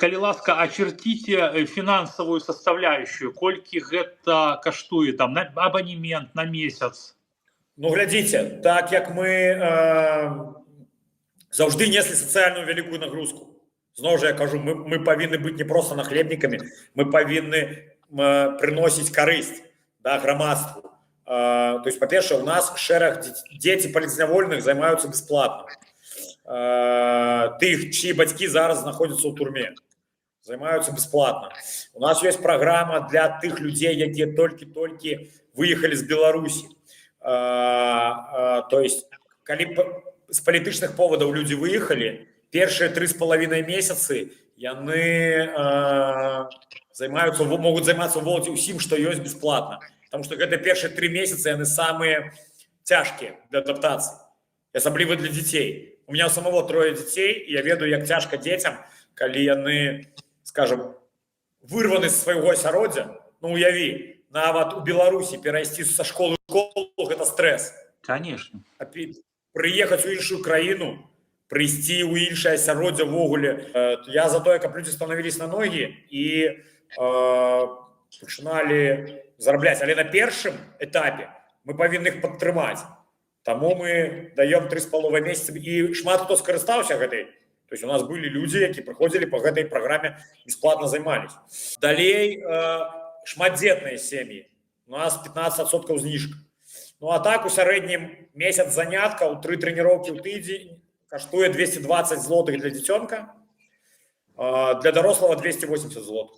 Калі ласка, ачерціце фінансавую составляющую, колькі гэта каштуе там на абанемент на месяц. Ну глядзіце, так як мы заўжды неслі сацыяльную вялікую нагрузку. Зноў жа я кажу, мы павінны быць не проста нахлебнікамі, мы павінны прыносіць карысць, да, грамадству. То есть, па-першае, у нас шэраг дзеці палізнявольных займаюцца бясплатна. Тых, чьи бацькі зараз знаходзяцца ў турме, займаюцца бясплатна. У нас ёсць праграма для тых людзей, якія толькі выехалі з Беларусі. То есть, калі з палітычных повадаў людзі выехалі, першыя 3,5 месяцы яны могуць займацца ў волаце ўсім, што ёсць бясплатна. Потому что гэта першыя 3 месяцы яны самыя цяжкія для адаптацыі, асабліва для дзяцей. У меня у самого 3 дзяцей, і я ведаю, як цяжка дзецям, калі яны, скажем, вырваны з свайго асяроддзя. Ну, уяві, нават у Беларусі перайсці са школы ў школу – гэта стрэс. Конечно. Прыехаць у іншую краіну, прыйсці ў іншае асяроддзе ўвогуле. Я за тое, каб людзі станавіліся на ногі і пачыналі зарабляць. Але на першым этапе мы павінны іх падтрымаць. Таму мы даем 3,5 месяца, і шмат хто скарыстаўся гэтай. То есть у нас былі людзі, які прыходзілі по гэтай праграме, бесплатно займались. Далей шматдзетныя сем'і. У нас 15% зніжка. Ну а так у сярэднім месяц заняткаў, 3 трэніроўкі ў тыдзень каштуе 220 злотых для дзіцёнка, для дарослага 280 злотых.